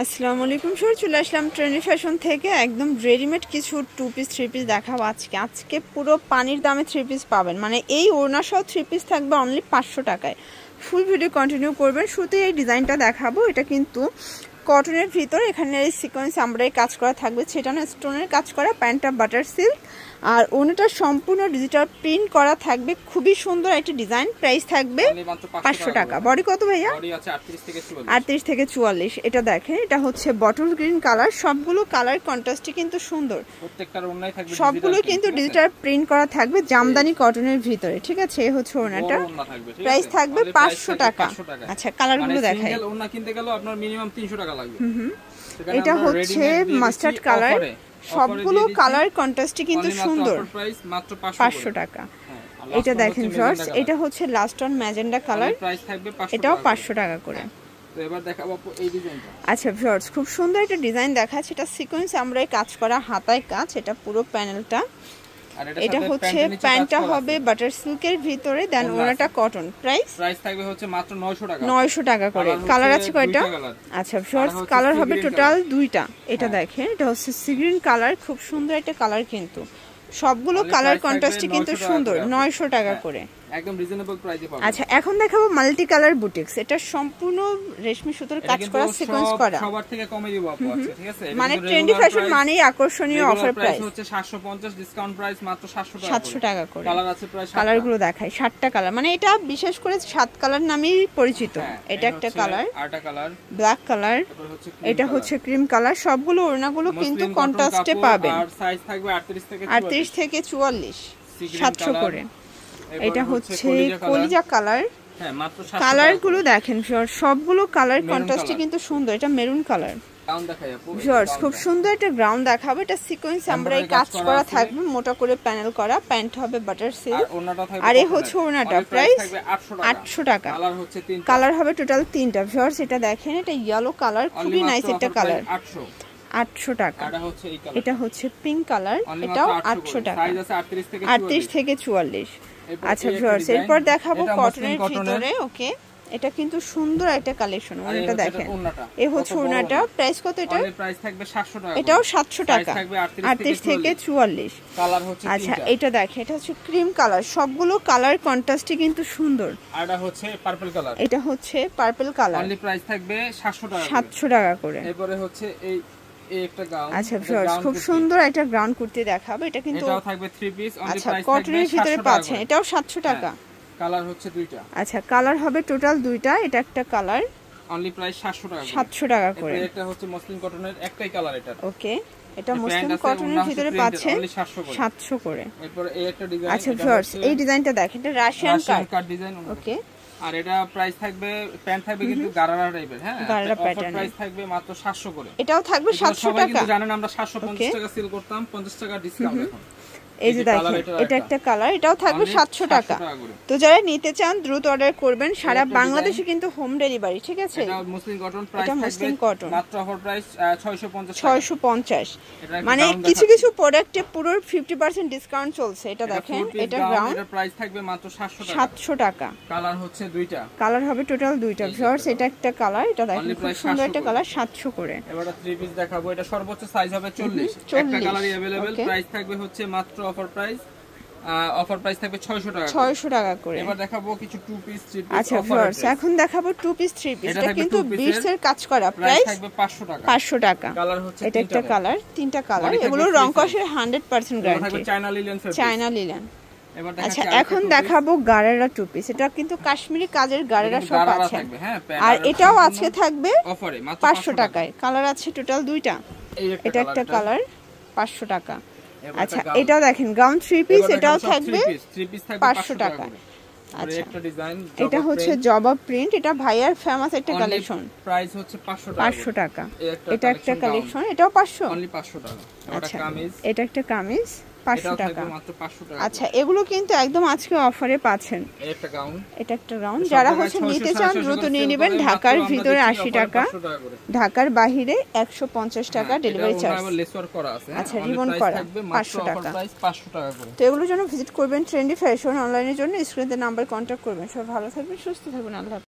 আসসালামু আলাইকুম স্যার, চলে আসলাম ট্রেন্ডি ফ্যাশন থেকে একদম রেডিমেড কিছু 2 পিস 3 পিস দেখাবো আজকে পুরো পানির দামে 3 পিস পাবেন। মানে এই ওড়না সহ 3 পিস থাকবে অনলি 500 টাকায়। ফুল ভিডিও কন্টিনিউ করবেন। শুরুতেই এই ডিজাইনটা দেখাবো। এটা কিন্তু কটনের ভিতর এখানে এই সিকোয়েন্স আমরাই কাজ করা থাকবে, ছেটানো স্টোনের কাজ করা, প্যান্টটা বাটার সিল্ক আর ওনাটা সম্পূর্ণ ডিজিটাল প্রিন্ট করা থাকবে। খুবই সুন্দর একটা ডিজাইন। প্রাইস থাকবে 500 টাকা। বডি কত ভাইয়া? 38 থেকে 44। এটা দেখেন, এটা হচ্ছে বটল গ্রিন কালার। সবগুলো কালার কন্ট্রাস্টে কিন্তু সুন্দর, প্রত্যেকটার ওড়নায় থাকবে সবগুলো কিন্তু ডিজিটাল প্রিন্ট করা থাকবে জামদানি কটনের ভিতরে। ঠিক আছে, এই হচ্ছে ওড়নাটা। প্রাইস থাকবে 500 টাকা। আচ্ছা, কালারগুলো দেখাই। সিঙ্গেল ওড়না কিনতে গেলে আপনার মিনিমাম 300 টাকা লাগবে। এটা হচ্ছে মাস্টার্ড কালার। সবগুলো কালার কন্ট্রাস্টে কিন্তু সুন্দর। মাত্র 500 টাকা। এটা দেখেন ভিউয়ার্স, এটা হচ্ছে last on magenta colour. Price থাকবে 500 এটাও 500 টাকা করে। তো এবার দেখাবো এই ডিজাইনটা। আচ্ছা ভিউয়ার্স, খুব সুন্দর একটা ডিজাইন দেখাচ্ছে। এটা সিকোয়েন্স আমরাই কাজ করা, হাতায় কাজ। এটা পুরো প্যানেলটা। এটা হচ্ছে প্যান্টটা হবে বাটার সিল্কের ভিতরে, দেন ওনাটা কটন। প্রাইস থাকবে হচ্ছে মাত্র 900 টাকা। 900 টাকা করে। কালার আছে কয়টা? আচ্ছা ভিউয়ার্স, কালার হবে টোটাল 2টা। এটা দেখেন, এটা হচ্ছে সি গ্রিন কালার। খুব সুন্দর একটা কালার, কিন্তু সবগুলো কালার কন্ট্রাস্টে কিন্তু সুন্দর। 900 টাকা করে, একদম রিজনেবল প্রাইসে পাবেন। আচ্ছা, এখন দেখাবো মাল্টি কালার বুটিক্স। এটা সম্পূর্ণ রেশমি সুতোর কাজ করা, সিকোয়েন্স করা। সবার থেকে কমে দিব আপু, আছে ঠিক আছে। মানে ট্রেন্ডি ফ্যাশন মানেই আকর্ষণীয় অফার প্রাইস হচ্ছে 750, ডিসকাউন্ট প্রাইস মাত্র 700 টাকা করে। কালার আছে প্রায় 7টা। কালারগুলো দেখাই, 7টা কালার। মানে এটা বিশেষ করে 7 কালার নামেই পরিচিত। এটা একটা কালার, আরেকটা কালার ব্ল্যাক কালার, এটা হচ্ছে ক্রিম কালার। সবগুলো ওড়নাগুলো কিন্তু কন্ট্রাস্টে পাবেন। আর সাইজ থাকবে 38 থেকে 44, 700 করে। এটা হচ্ছে কলিজা কালার। হ্যাঁ, মাত্র 700 কালারগুলো দেখেন সবগুলো কালার কন্ট্রাস্টে কিন্তু সুন্দর। এটা মেরুন কালার। ভিউয়ার্স, খুব সুন্দর একটা গ্রাউন্ড দেখাবো। এটা সিকোয়েন্স আমরাই কাজ করা থাকবে, মোটা করে প্যানেল করা। প্যান্ট হবে বাটার সিল্ক আর এই হচ্ছে ওড়নাটা। প্রাইস 800 টাকা। কালার হবে টোটাল 3টা। ভিউয়ার্স, এটা দেখেন, এটা ইয়েলো কালার, খুবই নাইস একটা কালার। 800 টাকা। এটা হচ্ছে পিঙ্ক কালার, এটাও 800 টাকা। 38 থেকে 44। আচ্ছা ভিউয়ার্স, এরপর দেখাবো কটনের ভিতরে। ওকে, এটা কিন্তু সুন্দর একটা কালেকশন। ওনাটা দেখেন, এই হচ্ছে ওনাটা। প্রাইস কত? এটা প্রাইস থাকবে 700 টাকা। এটাও 700 টাকা। 38 থেকে 44। কালার হচ্ছে আচ্ছা, এটা দেখেন, এটা হচ্ছে ক্রিম কালার। সবগুলো কালার কন্ট্রাস্টে কিন্তু সুন্দর। আর এটা হচ্ছে পার্পল কালার। এটা হচ্ছে পার্পল কালার। অনলি প্রাইস থাকবে 700 টাকা। 700 টাকা করে। এরপরে হচ্ছে এই একটা গাউন। আচ্ছা ভিউয়ার্স, খুব সুন্দর একটা গ্রাউন্ড কুর্তি দেখাবো। এটা কিন্তু এটাও থাকবে 3 পিস। অনলি প্রাইস থাকবে কটনের ভিতরে পাচ্ছেন। এটাও 700 টাকা। কালার হচ্ছে 2টা। আচ্ছা, কালার হবে টোটাল 2টা। এটা একটা কালার, অনলি প্রাইস 700 টাকা। 700 টাকা করে। এটা হচ্ছে মসলিন কটনের একটাই কালার এটা। ওকে, এটা মসলিন কটনের ভিতরে পাচ্ছেন 700 করে। এরপর এই একটা ডিজাইন। আচ্ছা ভিউয়ার্স, এই ডিজাইনটা দেখেন, এটা রাশিয়ান কাট ডিজাইন। ওকে, আর এটা প্রাইস থাকবে, প্যান্ট থাকবে কিন্তু গারারা টাইপের। হ্যাঁ, গারারা প্যাটার্ন। প্রাইস থাকবে মাত্র 700 করে। এটাও থাকবে 700 টাকা। কিন্তু জানেন আমরা 750 টাকা সেল করতাম, 50 টাকা ডিসকাউন্ট এখন। এই যে দেখেন, এটা একটা কালার, এটাও থাকবে 700 টাকা। তো যারা নিতে চান দ্রুত অর্ডার করবেন। সারা বাংলাদেশে কিন্তু হোম ডেলিভারি। ঠিক আছে, এটা মুসলিম কটন। প্রাইস থাকবে মাত্র অফার প্রাইস 650। মানে কিছু কিছু প্রোডাক্টে পুরো 50% ডিসকাউন্ট চলছে। এটা দেখেন, এটা গ্রাউন্ড। এটা প্রাইস থাকবে মাত্র 700 টাকা। কালার হচ্ছে 2টা। কালার হবে টোটাল 2টা। ভিউয়ার্স, এটা একটা কালার, এটা দেখেন, খুব সুন্দর একটা কালার। 700 করে। এবার 3 পিস দেখাবো। এটা সর্বোচ্চ সাইজ হবে 40। একটা কালারই अवेलेबल। প্রাইস থাকবে হচ্ছে মাত্র অফার প্রাইস থাকবে 600 টাকা করে। এবার দেখাবো কিছু 2 পিস 3 পিস। আচ্ছা ভিউয়ার্স, এখন দেখাবো 2 পিস 3 পিস। এটা কিন্তু বিটস এর কাজ করা। প্রাইস থাকবে 500 টাকা। 500 টাকা। কালার হচ্ছে এটা একটা কালার, 3টা কালার। এগুলো রং কষের 100% গ্যারান্টি। থাকবে China linen fabric. China linen. এবার আচ্ছা, এখন দেখাবো গারেরা 2 পিস। এটা কিন্তু কাশ্মীরি কাজের গারেরা সব আছে। আর এটাও আজকে থাকবে অফারে মাত্র 500 টাকায়। কালার আছে টোটাল 2টা। এটা একটা কালার, 500 টাকা। আচ্ছা, এটাও দেখেন গাউন 3 পিস। এটাও থাকবে 500 টাকা। আচ্ছা, এটা হচ্ছে জবা প্রিন্ট। এটা ভাইয়ার ফেমাস একটা কালেকশন। প্রাইস হচ্ছে 500 টাকা। এটা একটা কালেকশন, এটাও 500। অনলি 500 টাকা। আচ্ছা, এটা একটা কামিজ, 500 টাকা। মাত্র 500 টাকা। আচ্ছা, এগুলো কিন্তু একদম আজকে অফারে পাচ্ছেন। একটা গাউন, এটা একটা গাউন। যারা হচ্ছে নিতে চান দ্রুত নিয়ে নেবেন। ঢাকার ভিতরে 80 টাকা, ঢাকার বাইরে 150 টাকা ডেলিভারি চার্জ। আচ্ছা, রিবন করা 500 টাকা। তো এগুলোর জন্য ভিজিট করবেন ট্রেন্ডি ফ্যাশন। অনলাইনের জন্য স্ক্রিনে নাম্বার কন্ট্যাক্ট করবেন। সব ভালো থাকবেন, সুস্থ থাকবেন। আল্লাহ।